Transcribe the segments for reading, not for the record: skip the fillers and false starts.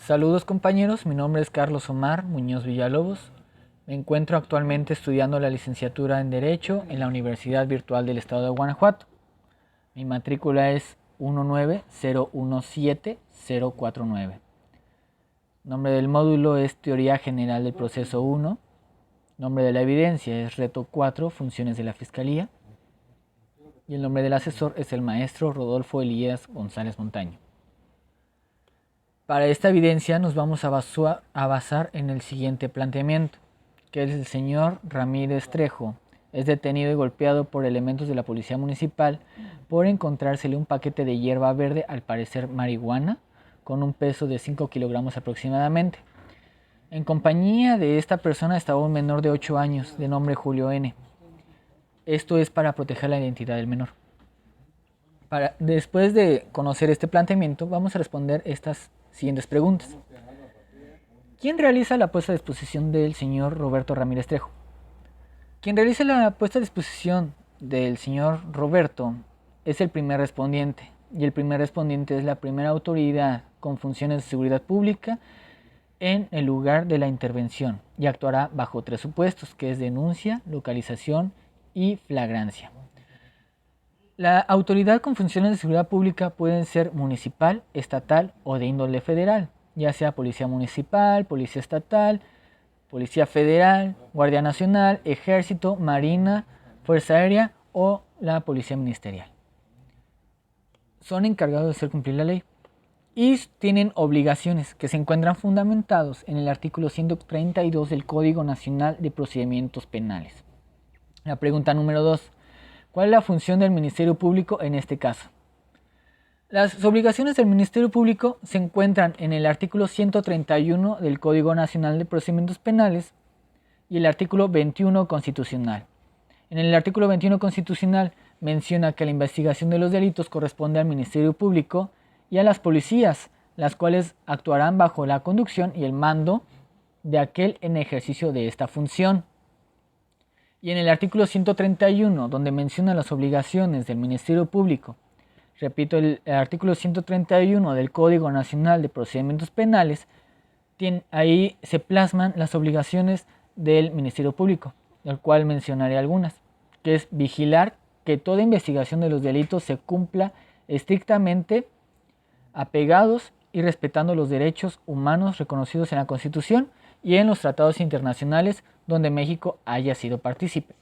Saludos compañeros, mi nombre es Carlos Omar Muñoz Villalobos. Me encuentro actualmente estudiando la licenciatura en Derecho en la Universidad Virtual del Estado de Guanajuato. Mi matrícula es 19017-049. Nombre del módulo es Teoría General del Proceso 1. Nombre de la evidencia es Reto 4, Funciones de la Fiscalía. Y el nombre del asesor es el maestro Rodolfo Elías González Montaño. Para esta evidencia nos vamos a basar en el siguiente planteamiento, que el señor Ramírez Trejo es detenido y golpeado por elementos de la policía municipal por encontrársele un paquete de hierba verde, al parecer marihuana, con un peso de 5 kilogramos aproximadamente. En compañía de esta persona estaba un menor de 8 años, de nombre Julio N. Esto es para proteger la identidad del menor. Después de conocer este planteamiento, vamos a responder estas siguientes preguntas. ¿Quién realiza la puesta a disposición del señor Roberto Ramírez Trejo? Quien realiza la puesta a disposición del señor Roberto es el primer respondiente, y el primer respondiente es la primera autoridad con funciones de seguridad pública en el lugar de la intervención, y actuará bajo 3 supuestos, que es denuncia, localización y flagrancia. La autoridad con funciones de seguridad pública pueden ser municipal, estatal o de índole federal, ya sea policía municipal, policía estatal, policía federal, guardia nacional, ejército, marina, fuerza aérea o la policía ministerial. Son encargados de hacer cumplir la ley y tienen obligaciones que se encuentran fundamentados en el artículo 132 del Código Nacional de Procedimientos Penales. La pregunta número 2. ¿Cuál es la función del Ministerio Público en este caso? Las obligaciones del Ministerio Público se encuentran en el artículo 131 del Código Nacional de Procedimientos Penales y el artículo 21 constitucional. En el artículo 21 constitucional menciona que la investigación de los delitos corresponde al Ministerio Público y a las policías, las cuales actuarán bajo la conducción y el mando de aquel en ejercicio de esta función. Y en el artículo 131, donde menciona las obligaciones del Ministerio Público, repito, el artículo 131 del Código Nacional de Procedimientos Penales, ahí se plasman las obligaciones del Ministerio Público, del cual mencionaré algunas, que es vigilar que toda investigación de los delitos se cumpla estrictamente, apegados y respetando los derechos humanos reconocidos en la Constitución y en los tratados internacionales donde México haya sido partícipe.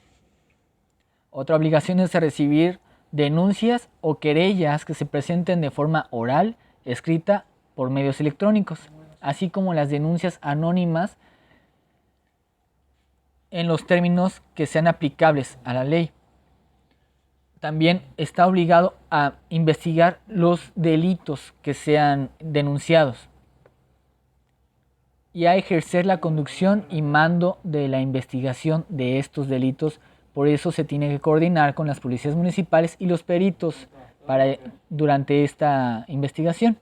Otra obligación es recibir denuncias o querellas que se presenten de forma oral, escrita, por medios electrónicos, así como las denuncias anónimas en los términos que sean aplicables a la ley. También está obligado a investigar los delitos que sean denunciados y a ejercer la conducción y mando de la investigación de estos delitos. Por eso se tiene que coordinar con las policías municipales y los peritos durante esta investigación.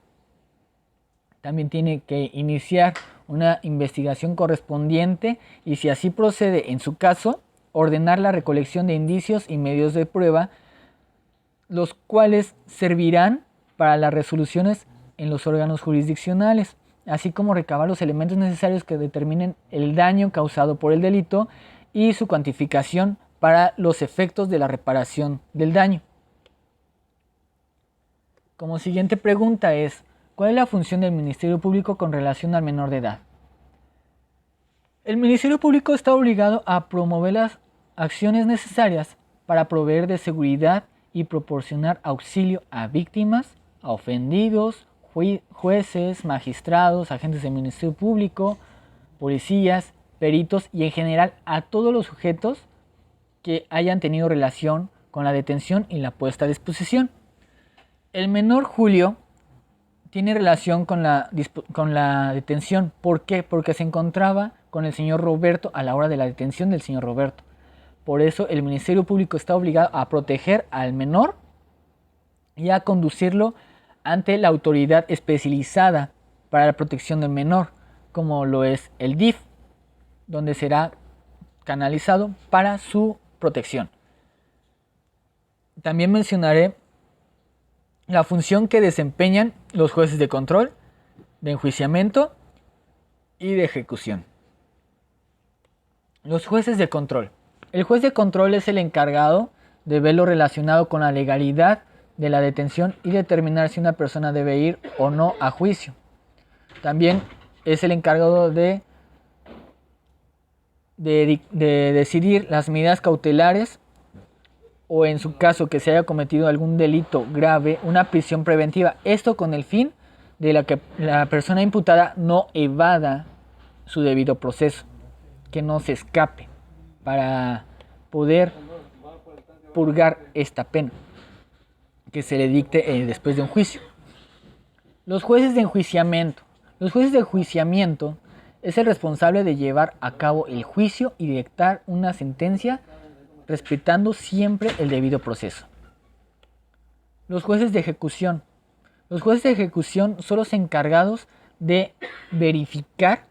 También tiene que iniciar una investigación correspondiente y, si así procede en su caso, ordenar la recolección de indicios y medios de prueba, los cuales servirán para las resoluciones en los órganos jurisdiccionales, así como recabar los elementos necesarios que determinen el daño causado por el delito y su cuantificación para los efectos de la reparación del daño. Como siguiente pregunta es, ¿cuál es la función del Ministerio Público con relación al menor de edad? El Ministerio Público está obligado a promover las acciones necesarias para proveer de seguridad y proporcionar auxilio a víctimas, a ofendidos, jueces, magistrados, agentes del Ministerio Público, policías, peritos y en general a todos los sujetos que hayan tenido relación con la detención y la puesta a disposición. El menor Julio tiene relación con la detención. ¿Por qué? Porque se encontraba con el señor Roberto a la hora de la detención del señor Roberto. Por eso el Ministerio Público está obligado a proteger al menor y a conducirlo ante la autoridad especializada para la protección del menor, como lo es el DIF, donde será canalizado para su protección. También mencionaré la función que desempeñan los jueces de control de enjuiciamiento y de ejecución. Los jueces de control. El juez de control es el encargado de ver lo relacionado con la legalidad de la detención y determinar si una persona debe ir o no a juicio. También es el encargado de decidir las medidas cautelares o, en su caso que se haya cometido algún delito grave, una prisión preventiva. Esto con el fin de que la persona imputada no evada su debido proceso, que no se escape, para poder purgar esta pena que se le dicte después de un juicio. Los jueces de enjuiciamiento. Los jueces de enjuiciamiento es el responsable de llevar a cabo el juicio y dictar una sentencia respetando siempre el debido proceso. Los jueces de ejecución. Los jueces de ejecución son los encargados de verificar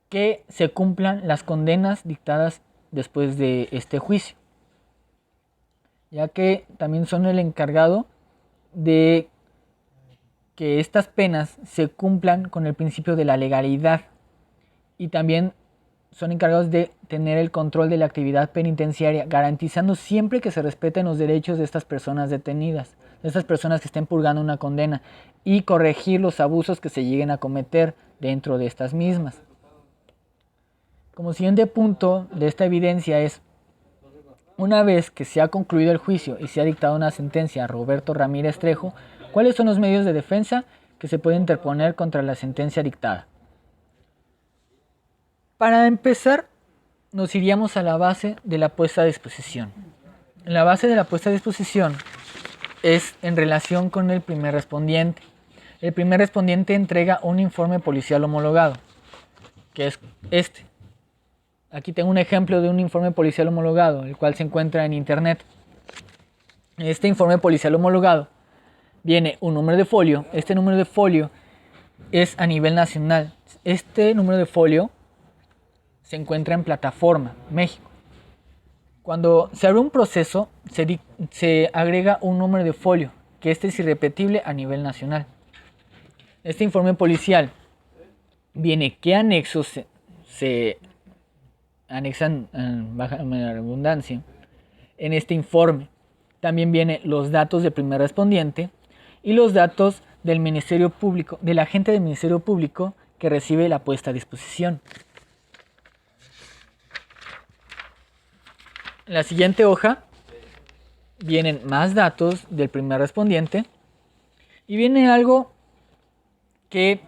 que se cumplan las condenas dictadas después de este juicio, ya que también son el encargado de que estas penas se cumplan con el principio de la legalidad, y también son encargados de tener el control de la actividad penitenciaria, garantizando siempre que se respeten los derechos de estas personas detenidas, de estas personas que estén purgando una condena, y corregir los abusos que se lleguen a cometer dentro de estas mismas. Como siguiente punto de esta evidencia es: una vez que se ha concluido el juicio y se ha dictado una sentencia a Roberto Ramírez Trejo, ¿cuáles son los medios de defensa que se pueden interponer contra la sentencia dictada? Para empezar, nos iríamos a la base de la puesta a disposición. La base de la puesta a disposición es en relación con el primer respondiente. El primer respondiente entrega un informe policial homologado, que es este. Aquí tengo un ejemplo de un informe policial homologado, el cual se encuentra en internet. Este informe policial homologado viene un número de folio. Este número de folio es a nivel nacional. Este número de folio se encuentra en Plataforma, México. Cuando se abre un proceso, se agrega un número de folio, que este es irrepetible a nivel nacional. Este informe policial viene qué anexos se anexan, baja la redundancia, en este informe. También vienen los datos del primer respondiente y los datos del Ministerio Público, del agente del Ministerio Público que recibe la puesta a disposición. En la siguiente hoja vienen más datos del primer respondiente y viene algo que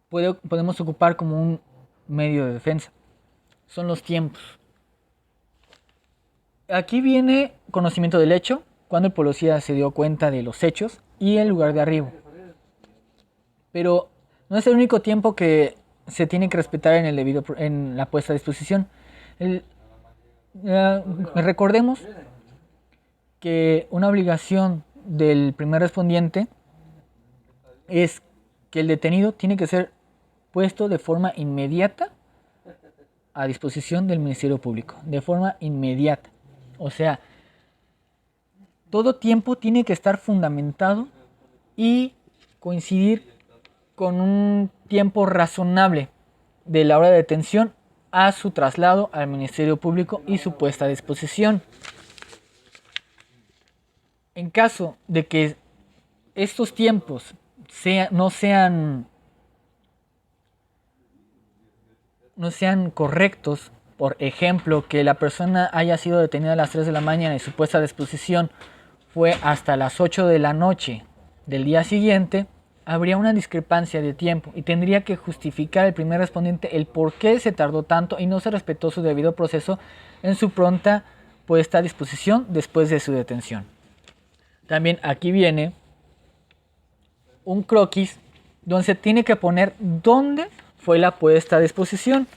podemos ocupar como un medio de defensa. Son los tiempos. Aquí viene conocimiento del hecho, cuando el policía se dio cuenta de los hechos, y el lugar de arribo. Pero no es el único tiempo que se tiene que respetar en la puesta a disposición. Recordemos que una obligación del primer respondiente es que el detenido tiene que ser puesto de forma inmediata a disposición del Ministerio Público, de forma inmediata. O sea, todo tiempo tiene que estar fundamentado y coincidir con un tiempo razonable de la hora de detención a su traslado al Ministerio Público y su puesta a disposición. En caso de que estos tiempos no sean correctos, por ejemplo, que la persona haya sido detenida a las 3 de la mañana y su puesta a disposición fue hasta las 8 de la noche del día siguiente, habría una discrepancia de tiempo y tendría que justificar el primer respondiente el por qué se tardó tanto y no se respetó su debido proceso en su pronta puesta a disposición después de su detención. También aquí viene un croquis donde se tiene que poner dónde fue la puesta a disposición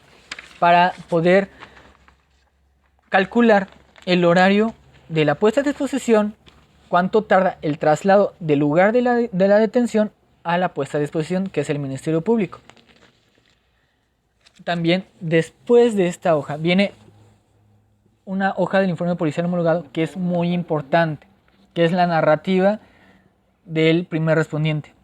para poder calcular el horario de la puesta a disposición, cuánto tarda el traslado del lugar de la detención a la puesta a disposición, que es el Ministerio Público. También después de esta hoja viene una hoja del informe policial homologado que es muy importante, que es la narrativa del primer respondiente.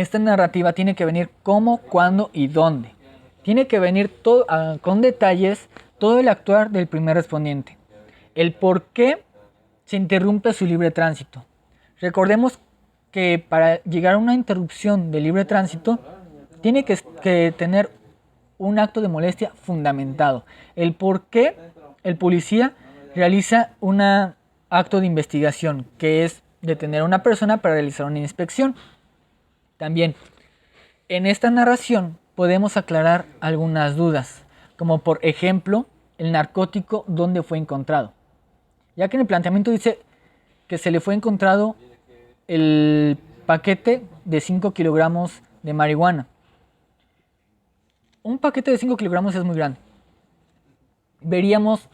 esta narrativa tiene que venir cómo, cuándo y dónde. Tiene que venir todo, con detalles todo el actuar del primer respondiente. El por qué se interrumpe su libre tránsito. Recordemos que para llegar a una interrupción del libre tránsito tiene que tener un acto de molestia fundamentado. El por qué el policía realiza un acto de investigación, que es detener a una persona para realizar una inspección. También, en esta narración podemos aclarar algunas dudas, como por ejemplo, el narcótico dónde fue encontrado. Ya que en el planteamiento dice que se le fue encontrado el paquete de 5 kilogramos de marihuana. Un paquete de 5 kilogramos es muy grande. Veríamos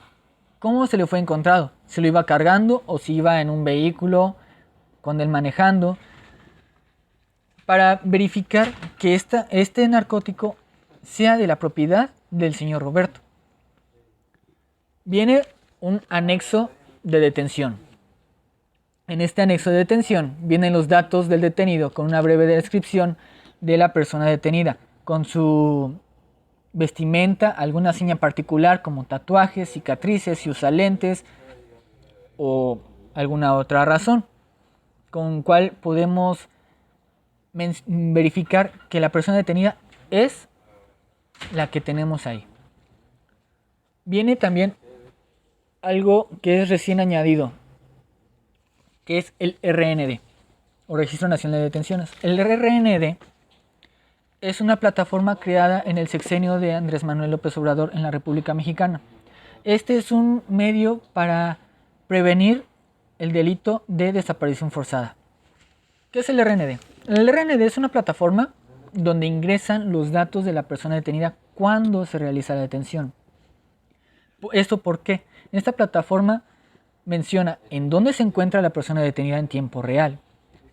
cómo se le fue encontrado. Si lo iba cargando o si iba en un vehículo con él manejando. Para verificar que este narcótico sea de la propiedad del señor Roberto. Viene un anexo de detención. En este anexo de detención vienen los datos del detenido con una breve descripción de la persona detenida, con su vestimenta, alguna seña particular como tatuajes, cicatrices, si usa lentes o alguna otra razón, con cual podemos verificar que la persona detenida es la que tenemos ahí. Viene también algo que es recién añadido, que es el RND, o Registro Nacional de Detenciones. El RND es una plataforma creada en el sexenio de Andrés Manuel López Obrador en la República Mexicana. Este es un medio para prevenir el delito de desaparición forzada. ¿Qué es el RND? El RND es una plataforma donde ingresan los datos de la persona detenida cuando se realiza la detención. ¿Esto por qué? En esta plataforma menciona en dónde se encuentra la persona detenida en tiempo real.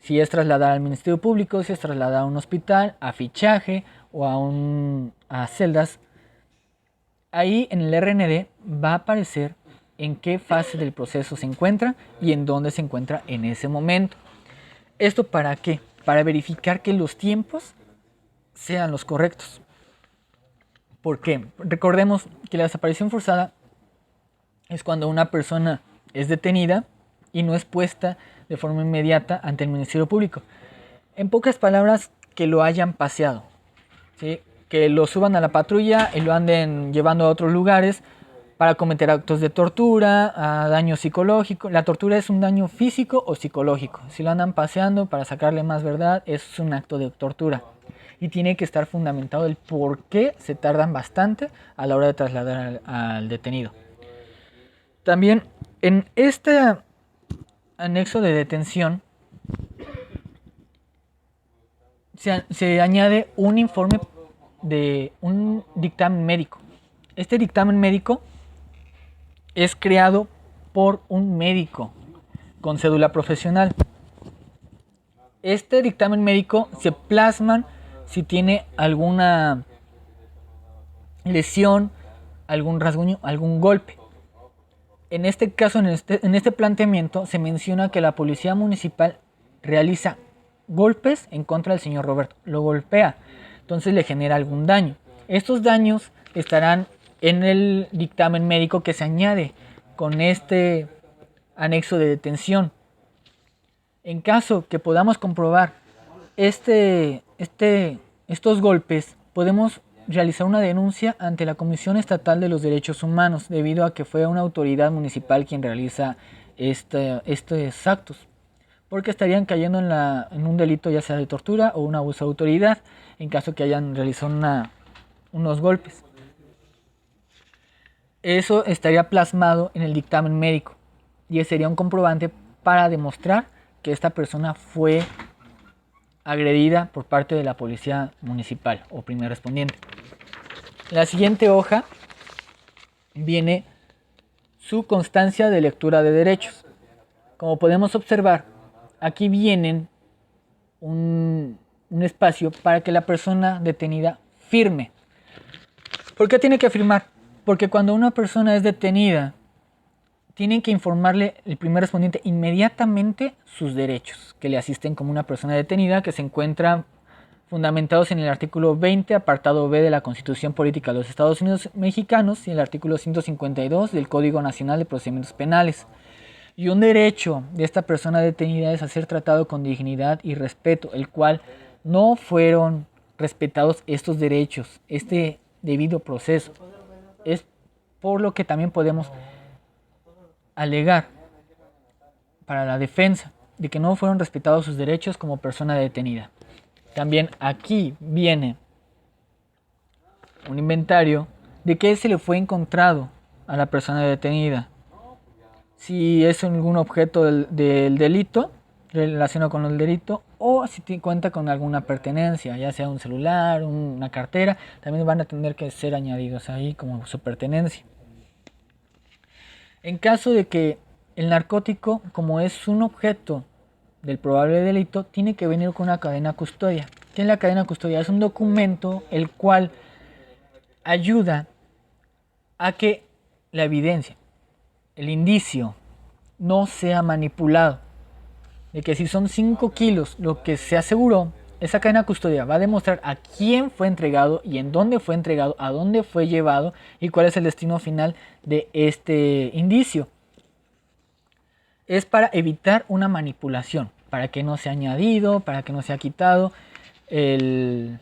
Si es trasladada al Ministerio Público, si es trasladada a un hospital, a fichaje o a celdas. Ahí en el RND va a aparecer en qué fase del proceso se encuentra y en dónde se encuentra en ese momento. ¿Esto para qué? Para verificar que los tiempos sean los correctos. ¿Por qué? Recordemos que la desaparición forzada es cuando una persona es detenida y no es puesta de forma inmediata ante el Ministerio Público. En pocas palabras, que lo hayan paseado, ¿sí? Que lo suban a la patrulla y lo anden llevando a otros lugares para cometer actos de tortura, a daño psicológico. La tortura es un daño físico o psicológico. Si lo andan paseando para sacarle más verdad, es un acto de tortura. Y tiene que estar fundamentado el por qué se tardan bastante a la hora de trasladar al detenido. También en este anexo de detención se añade un informe de un dictamen médico. Este dictamen médico es creado por un médico con cédula profesional. Este dictamen médico se plasman si tiene alguna lesión, algún rasguño, algún golpe. En este caso, en este planteamiento, se menciona que la policía municipal realiza golpes en contra del señor Roberto. Lo golpea, entonces le genera algún daño. Estos daños estarán en el dictamen médico que se añade con este anexo de detención. En caso que podamos comprobar estos golpes, podemos realizar una denuncia ante la Comisión Estatal de los Derechos Humanos, debido a que fue una autoridad municipal quien realiza estos actos, porque estarían cayendo en un delito ya sea de tortura o un abuso de autoridad, en caso que hayan realizado unos golpes. Eso estaría plasmado en el dictamen médico y sería un comprobante para demostrar que esta persona fue agredida por parte de la policía municipal o primer respondiente. La siguiente hoja viene su constancia de lectura de derechos. Como podemos observar, aquí vienen un espacio para que la persona detenida firme. ¿Por qué tiene que firmar? Porque cuando una persona es detenida, tienen que informarle el primer respondiente inmediatamente sus derechos que le asisten como una persona detenida que se encuentra fundamentados en el artículo 20, apartado B de la Constitución Política de los Estados Unidos Mexicanos y el artículo 152 del Código Nacional de Procedimientos Penales. Y un derecho de esta persona detenida es a ser tratado con dignidad y respeto, el cual no fueron respetados estos derechos, este debido proceso. Es por lo que también podemos alegar para la defensa de que no fueron respetados sus derechos como persona detenida. También aquí viene un inventario de qué se le fue encontrado a la persona detenida. Si es algún objeto del delito, relacionado con el delito, o si cuenta con alguna pertenencia, ya sea un celular, una cartera, también van a tener que ser añadidos ahí como su pertenencia. En caso de que el narcótico, como es un objeto del probable delito, tiene que venir con una cadena custodia. ¿Qué es la cadena custodia? Es un documento el cual ayuda a que la evidencia, el indicio, no sea manipulado. De que si son 5 kilos lo que se aseguró, esa cadena custodia va a demostrar a quién fue entregado y en dónde fue entregado, a dónde fue llevado y cuál es el destino final de este indicio. Es para evitar una manipulación, para que no sea añadido, para que no sea quitado el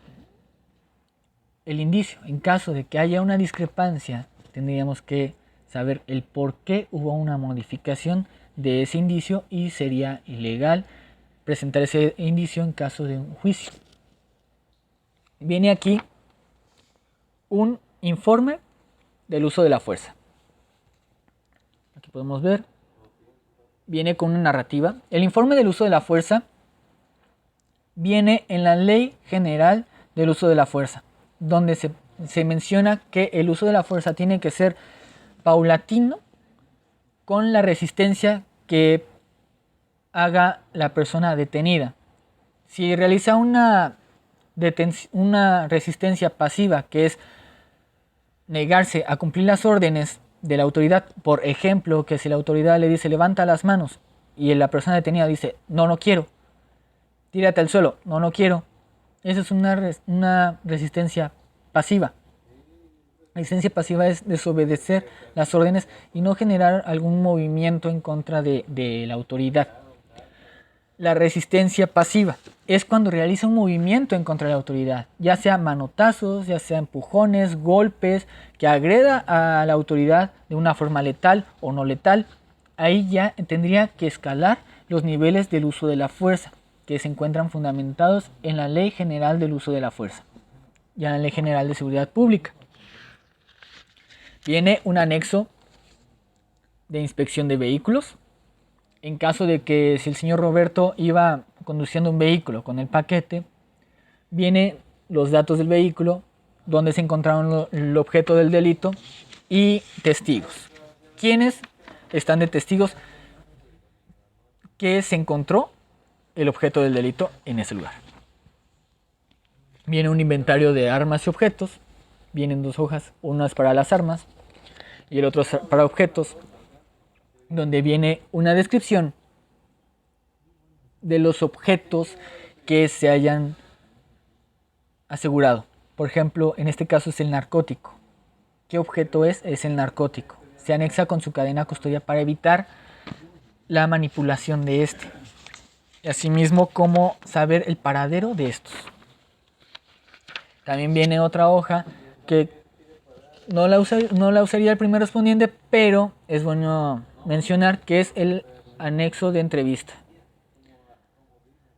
indicio. En caso de que haya una discrepancia, tendríamos que saber el por qué hubo una modificación de ese indicio y sería ilegal presentar ese indicio en caso de un juicio. Viene aquí un informe del uso de la fuerza. Aquí podemos ver. Viene con una narrativa. El informe del uso de la fuerza viene en la Ley General del Uso de la Fuerza, donde se menciona que el uso de la fuerza tiene que ser paulatino con la resistencia que haga la persona detenida. Si realiza una resistencia pasiva, que es negarse a cumplir las órdenes de la autoridad, por ejemplo, que si la autoridad le dice levanta las manos y la persona detenida dice no quiero, tírate al suelo, no quiero, esa es una resistencia pasiva. Resistencia pasiva es desobedecer las órdenes y no generar algún movimiento en contra de la autoridad. La resistencia pasiva es cuando realiza un movimiento en contra de la autoridad, ya sea manotazos, ya sea empujones, golpes, que agreda a la autoridad de una forma letal o no letal. Ahí ya tendría que escalar los niveles del uso de la fuerza, que se encuentran fundamentados en la Ley General del Uso de la Fuerza y en la Ley General de Seguridad Pública. Viene un anexo de inspección de vehículos. En caso de que si el señor Roberto iba conduciendo un vehículo con el paquete, vienen los datos del vehículo, donde se encontraron el objeto del delito y testigos. ¿Quiénes están de testigos que se encontró el objeto del delito en ese lugar? Viene un inventario de armas y objetos. Vienen 2 hojas, una es para las armas y el otro es para objetos, donde viene una descripción de los objetos que se hayan asegurado. Por ejemplo, en este caso es el narcótico. ¿Qué objeto es? Es el narcótico. Se anexa con su cadena custodia para evitar la manipulación de este. Y asimismo, cómo saber el paradero de estos. También viene otra hoja que no la usaría el primer respondiente, pero es bueno mencionar que es el anexo de entrevista.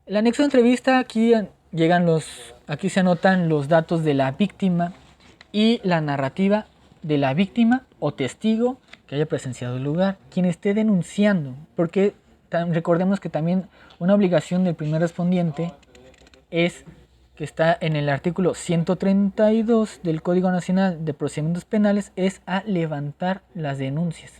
El anexo de entrevista, aquí se anotan los datos de la víctima y la narrativa de la víctima o testigo que haya presenciado el lugar, quien esté denunciando, porque recordemos que también una obligación del primer respondiente es que está en el artículo 132 del Código Nacional de Procedimientos Penales, es a levantar las denuncias.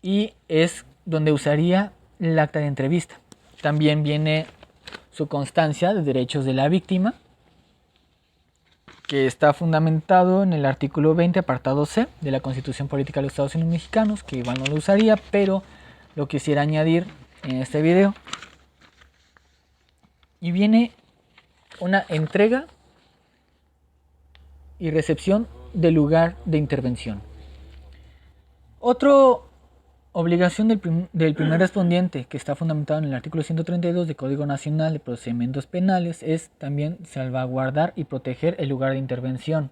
Y es donde usaría el acta de entrevista. También viene su constancia de derechos de la víctima, que está fundamentado en el artículo 20, apartado C de la Constitución Política de los Estados Unidos Mexicanos, que igual no lo usaría, pero lo quisiera añadir en este video. y viene una entrega y recepción del lugar de intervención. Otra obligación del primer respondiente, que está fundamentado en el artículo 132 del Código Nacional de Procedimientos Penales, es también salvaguardar y proteger el lugar de intervención.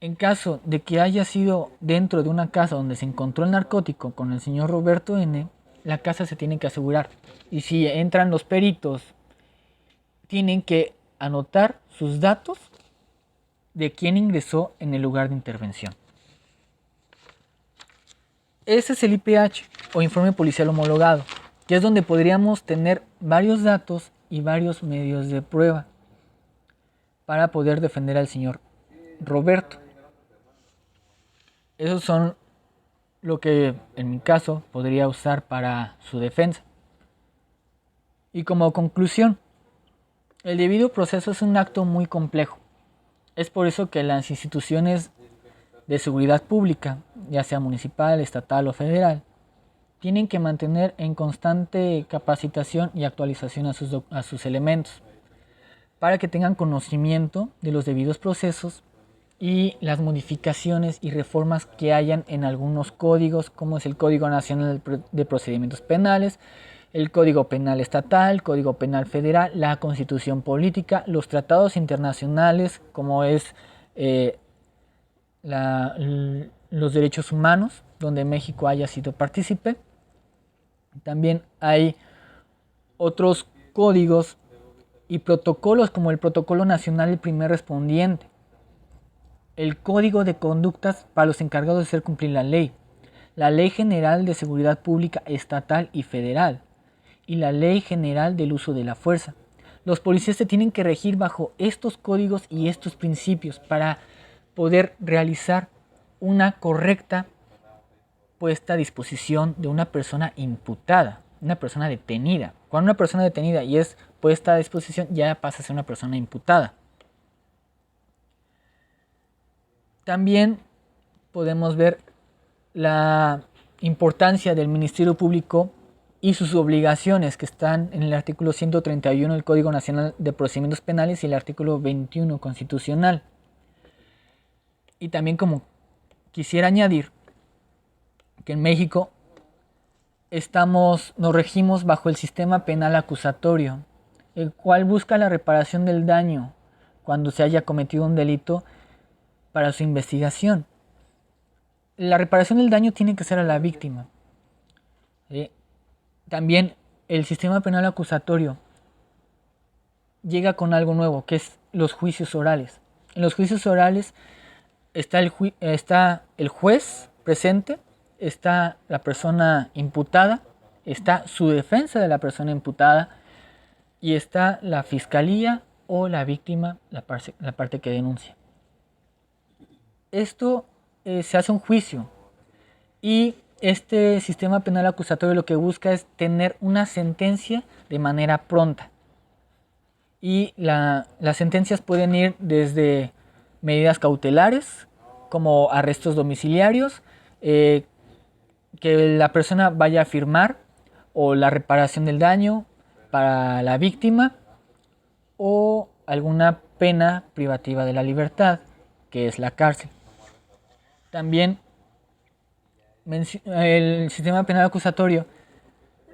En caso de que haya sido dentro de una casa donde se encontró el narcótico con el señor Roberto N., la casa se tiene que asegurar. Y si entran los peritos, tienen que anotar sus datos de quién ingresó en el lugar de intervención. Ese es el IPH o informe policial homologado, que es donde podríamos tener varios datos y varios medios de prueba para poder defender al señor Roberto. Esos son lo que en mi caso podría usar para su defensa. Y como conclusión, el debido proceso es un acto muy complejo. Es por eso que las instituciones de seguridad pública, ya sea municipal, estatal o federal, tienen que mantener en constante capacitación y actualización a sus elementos, para que tengan conocimiento de los debidos procesos y las modificaciones y reformas que hayan en algunos códigos, como es el Código Nacional de Procedimientos Penales, el Código Penal Estatal, el Código Penal Federal, la Constitución Política, los tratados internacionales, como es los derechos humanos, donde México haya sido partícipe. También hay otros códigos y protocolos, como el Protocolo Nacional del Primer Respondiente, el Código de Conductas para los encargados de hacer cumplir la Ley General de Seguridad Pública Estatal y Federal, y la Ley General del Uso de la Fuerza. Los policías se tienen que regir bajo estos códigos y estos principios para poder realizar una correcta puesta a disposición de una persona imputada, una persona detenida. Cuando una persona detenida y es puesta a disposición, ya pasa a ser una persona imputada. También podemos ver la importancia del Ministerio Público y sus obligaciones, que están en el artículo 131 del Código Nacional de Procedimientos Penales y el artículo 21 constitucional. Y también, como quisiera añadir, que en México nos regimos bajo el sistema penal acusatorio, el cual busca la reparación del daño cuando se haya cometido un delito para su investigación. La reparación del daño tiene que ser a la víctima. También el sistema penal acusatorio llega con algo nuevo, que es los juicios orales. En los juicios orales está el juez presente, está la persona imputada, está su defensa de la persona imputada y está la fiscalía o la víctima, la parte que denuncia. Esto se hace un juicio y este sistema penal acusatorio lo que busca es tener una sentencia de manera pronta. Y las sentencias pueden ir desde medidas cautelares, como arrestos domiciliarios, que la persona vaya a firmar, o la reparación del daño para la víctima, o alguna pena privativa de la libertad, que es la cárcel. También el sistema penal acusatorio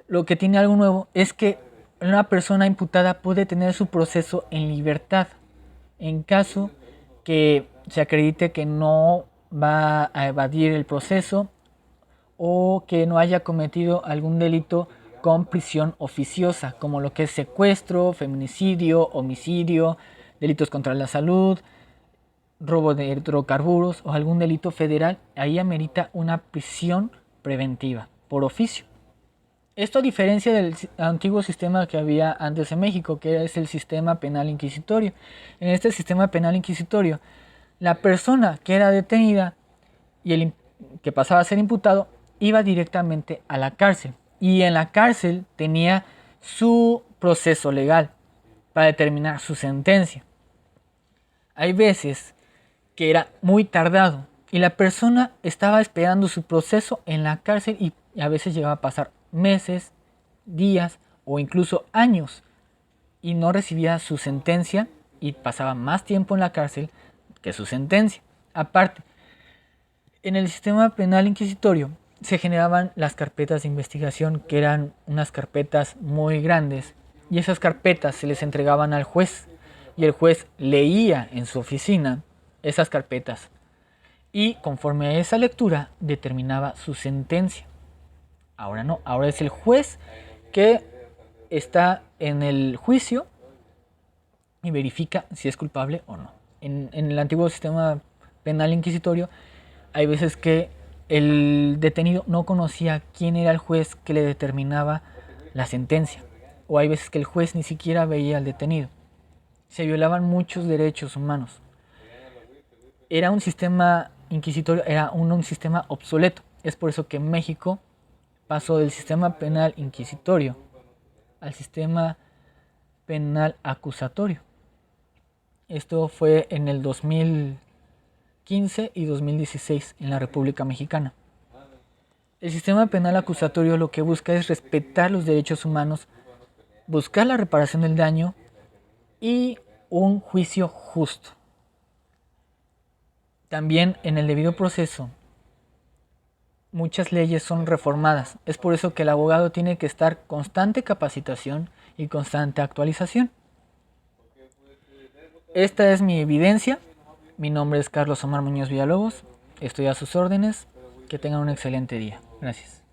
lo que tiene algo nuevo es que una persona imputada puede tener su proceso en libertad en caso que se acredite que no va a evadir el proceso o que no haya cometido algún delito con prisión oficiosa, como lo que es secuestro, feminicidio, homicidio, delitos contra la salud, robo de hidrocarburos o algún delito federal. Ahí amerita una prisión preventiva por oficio. Esto a diferencia del antiguo sistema que había antes en México, que es el sistema penal inquisitorio. En este sistema penal inquisitorio, la persona que era detenida y el que pasaba a ser imputado iba directamente a la cárcel. Y en la cárcel tenía su proceso legal para determinar su sentencia. Hay veces que era muy tardado y la persona estaba esperando su proceso en la cárcel y a veces llegaba a pasar meses, días o incluso años y no recibía su sentencia y pasaba más tiempo en la cárcel que su sentencia. Aparte, en el sistema penal inquisitorio se generaban las carpetas de investigación, que eran unas carpetas muy grandes, y esas carpetas se les entregaban al juez y el juez leía en su oficina esas carpetas y conforme a esa lectura determinaba su sentencia. Ahora no, ahora es el juez que está en el juicio y verifica si es culpable o no. En el antiguo sistema penal inquisitorio hay veces que el detenido no conocía quién era el juez que le determinaba la sentencia, o hay veces que el juez ni siquiera veía al detenido. Se violaban muchos derechos humanos. Era un sistema inquisitorio, era un sistema obsoleto. Es por eso que México pasó del sistema penal inquisitorio al sistema penal acusatorio. Esto fue en el 2015 y 2016 en la República Mexicana. El sistema penal acusatorio lo que busca es respetar los derechos humanos, buscar la reparación del daño y un juicio justo. También en el debido proceso, muchas leyes son reformadas. Es por eso que el abogado tiene que estar en constante capacitación y constante actualización. Esta es mi evidencia. Mi nombre es Carlos Omar Muñoz Villalobos. Estoy a sus órdenes. Que tengan un excelente día. Gracias.